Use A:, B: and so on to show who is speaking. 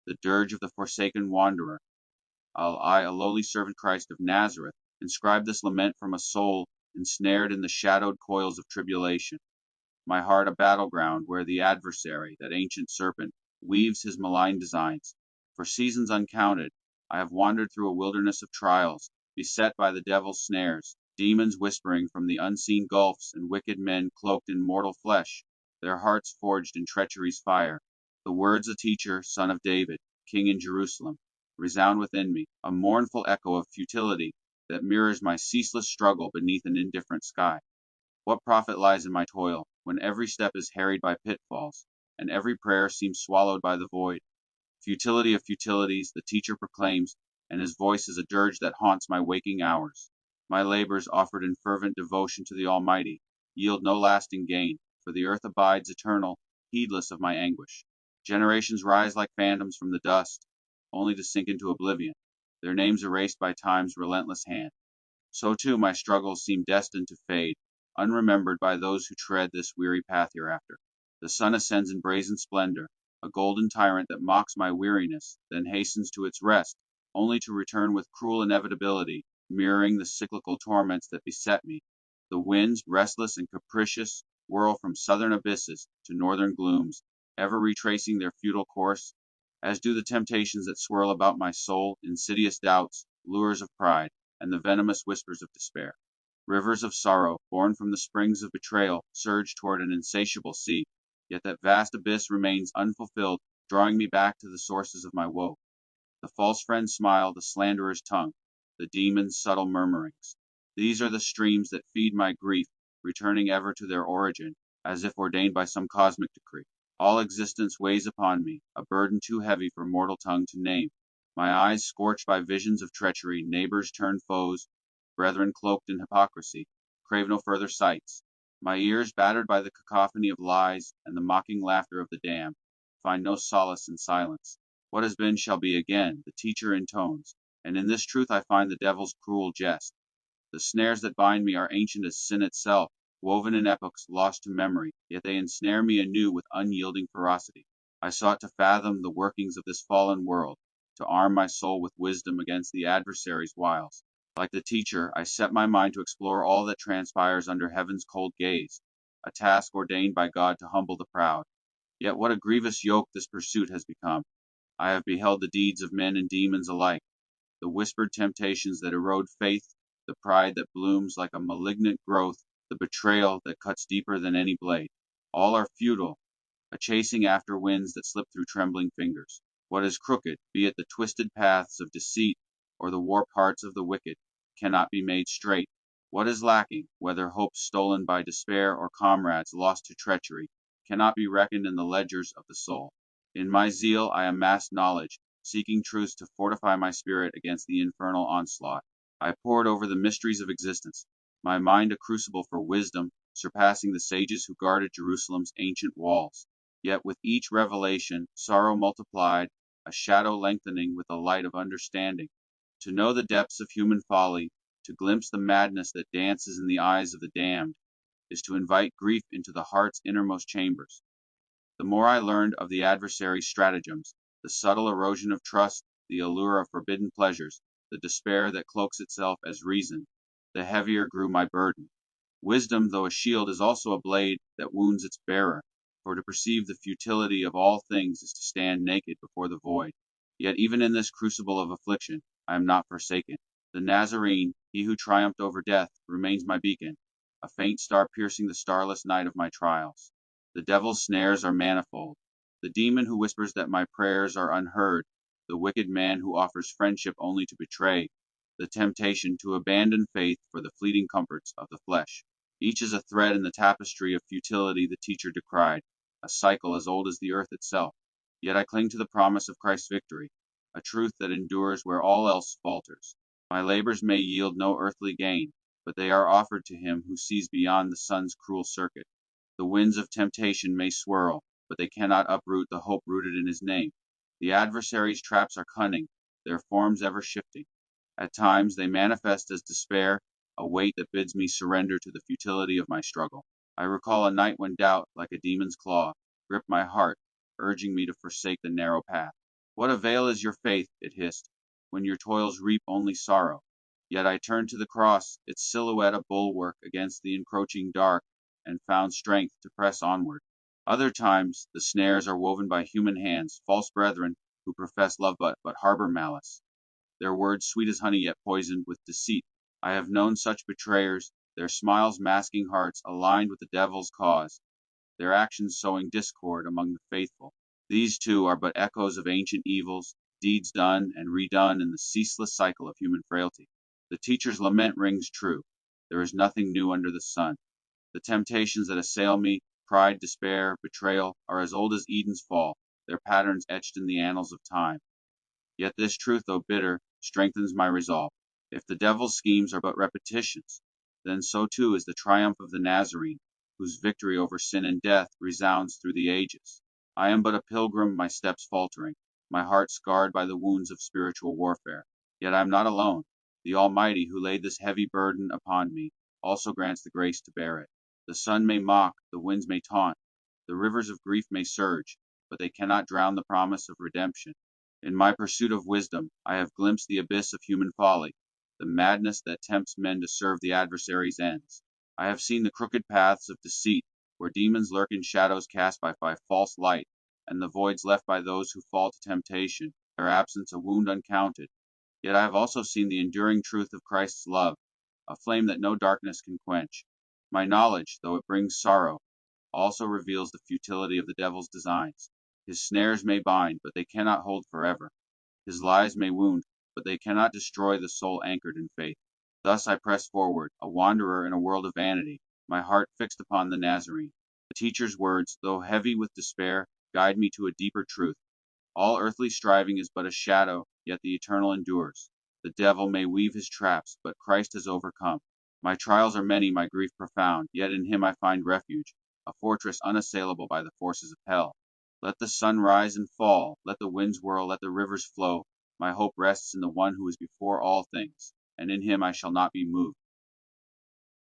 A: the dirge of the forsaken wanderer. I, a lowly servant Christ of Nazareth, inscribe this lament from a soul ensnared in the shadowed coils of tribulation. My heart a battleground where the adversary, that ancient serpent, weaves his malign designs. For seasons uncounted, I have wandered through a wilderness of trials, beset by the devil's snares, demons whispering from the unseen gulfs, and wicked men cloaked in mortal flesh, their hearts forged in treachery's fire. The words of teacher, son of David, king in Jerusalem, resound within me, a mournful echo of futility that mirrors my ceaseless struggle beneath an indifferent sky. What profit lies in my toil, when every step is harried by pitfalls, and every prayer seems swallowed by the void? Futility of futilities, the teacher proclaims, and his voice is a dirge that haunts my waking hours. My labors, offered in fervent devotion to the Almighty, yield no lasting gain, for the earth abides eternal, heedless of my anguish. Generations rise like phantoms from the dust, only to sink into oblivion, their names erased by time's relentless hand. So too my struggles seem destined to fade, unremembered by those who tread this weary path hereafter. The sun ascends in brazen splendor, a golden tyrant that mocks my weariness, then hastens to its rest, only to return with cruel inevitability, mirroring the cyclical torments that beset me. The winds, restless and capricious, whirl from southern abysses to northern glooms, ever retracing their futile course, as do the temptations that swirl about my soul, insidious doubts, lures of pride, and the venomous whispers of despair. Rivers of sorrow, born from the springs of betrayal, surge toward an insatiable sea, yet that vast abyss remains unfulfilled, drawing me back to the sources of my woe. The false friend's smile, the slanderer's tongue, the demon's subtle murmurings. These are the streams that feed my grief, returning ever to their origin, as if ordained by some cosmic decree. All existence weighs upon me, a burden too heavy for mortal tongue to name. My eyes scorched by visions of treachery, neighbors turned foes, brethren cloaked in hypocrisy, crave no further sights. My ears, battered by the cacophony of lies and the mocking laughter of the damned, find no solace in silence. What has been shall be again, the teacher intones, and in this truth I find the devil's cruel jest. The snares that bind me are ancient as sin itself, woven in epochs lost to memory, yet they ensnare me anew with unyielding ferocity. I sought to fathom the workings of this fallen world, to arm my soul with wisdom against the adversary's wiles. Like the teacher, I set my mind to explore all that transpires under heaven's cold gaze, a task ordained by God to humble the proud. Yet what a grievous yoke this pursuit has become. I have beheld the deeds of men and demons alike, the whispered temptations that erode faith, the pride that blooms like a malignant growth, the betrayal that cuts deeper than any blade. All are futile, a chasing after winds that slip through trembling fingers. What is crooked, be it the twisted paths of deceit or the warped hearts of the wicked, cannot be made straight. What is lacking, whether hope stolen by despair or comrades lost to treachery, cannot be reckoned in the ledgers of the soul. In my zeal I amassed knowledge, seeking truths to fortify my spirit against the infernal onslaught. I pored over the mysteries of existence, my mind a crucible for wisdom, surpassing the sages who guarded Jerusalem's ancient walls. Yet with each revelation, sorrow multiplied, a shadow lengthening with the light of understanding. To know the depths of human folly, to glimpse the madness that dances in the eyes of the damned, is to invite grief into the heart's innermost chambers. The more I learned of the adversary's stratagems, the subtle erosion of trust, the allure of forbidden pleasures, the despair that cloaks itself as reason, the heavier grew my burden. Wisdom, though a shield, is also a blade that wounds its bearer, for to perceive the futility of all things is to stand naked before the void. Yet even in this crucible of affliction, I am not forsaken. The Nazarene, he who triumphed over death, remains my beacon, a faint star piercing the starless night of my trials. The devil's snares are manifold. The demon who whispers that my prayers are unheard, the wicked man who offers friendship only to betray, the temptation to abandon faith for the fleeting comforts of the flesh. Each is a thread in the tapestry of futility the teacher decried, a cycle as old as the earth itself. Yet I cling to the promise of Christ's victory, a truth that endures where all else falters. My labors may yield no earthly gain, but they are offered to him who sees beyond the sun's cruel circuit. The winds of temptation may swirl, but they cannot uproot the hope rooted in his name. The adversary's traps are cunning, their forms ever shifting. At times they manifest as despair, a weight that bids me surrender to the futility of my struggle. I recall a night when doubt, like a demon's claw, gripped my heart, urging me to forsake the narrow path. What avail is your faith, it hissed, when your toils reap only sorrow? Yet I turned to the cross, its silhouette a bulwark against the encroaching dark, and found strength to press onward. Other times the snares are woven by human hands, false brethren who profess love but harbor malice. Their words sweet as honey, yet poisoned with deceit. I have known such betrayers, their smiles masking hearts aligned with the devil's cause, their actions sowing discord among the faithful. These too are but echoes of ancient evils, deeds done and redone in the ceaseless cycle of human frailty. The teacher's lament rings true. There is nothing new under the sun. The temptations that assail me, pride, despair, betrayal, are as old as Eden's fall, their patterns etched in the annals of time. Yet this truth, though bitter, strengthens my resolve. If the devil's schemes are but repetitions, then so too is the triumph of the Nazarene, whose victory over sin and death resounds through the ages. I am but a pilgrim, my steps faltering, my heart scarred by the wounds of spiritual warfare. Yet I am not alone. The Almighty, who laid this heavy burden upon me, also grants the grace to bear it. The sun may mock, the winds may taunt, the rivers of grief may surge, but they cannot drown the promise of redemption. In my pursuit of wisdom, I have glimpsed the abyss of human folly, the madness that tempts men to serve the adversary's ends. I have seen the crooked paths of deceit, where demons lurk in shadows cast by false light, and the voids left by those who fall to temptation, their absence a wound uncounted. Yet I have also seen the enduring truth of Christ's love, a flame that no darkness can quench. My knowledge, though it brings sorrow, also reveals the futility of the devil's designs. His snares may bind, but they cannot hold forever. His lies may wound, but they cannot destroy the soul anchored in faith. Thus I press forward, a wanderer in a world of vanity, my heart fixed upon the Nazarene. The teacher's words, though heavy with despair, guide me to a deeper truth. All earthly striving is but a shadow, yet the eternal endures. The devil may weave his traps, but Christ has overcome. My trials are many, my grief profound, yet in him I find refuge, a fortress unassailable by the forces of hell. Let the sun rise and fall, let the winds whirl, let the rivers flow. My hope rests in the one who is before all things, and in him I shall not be moved.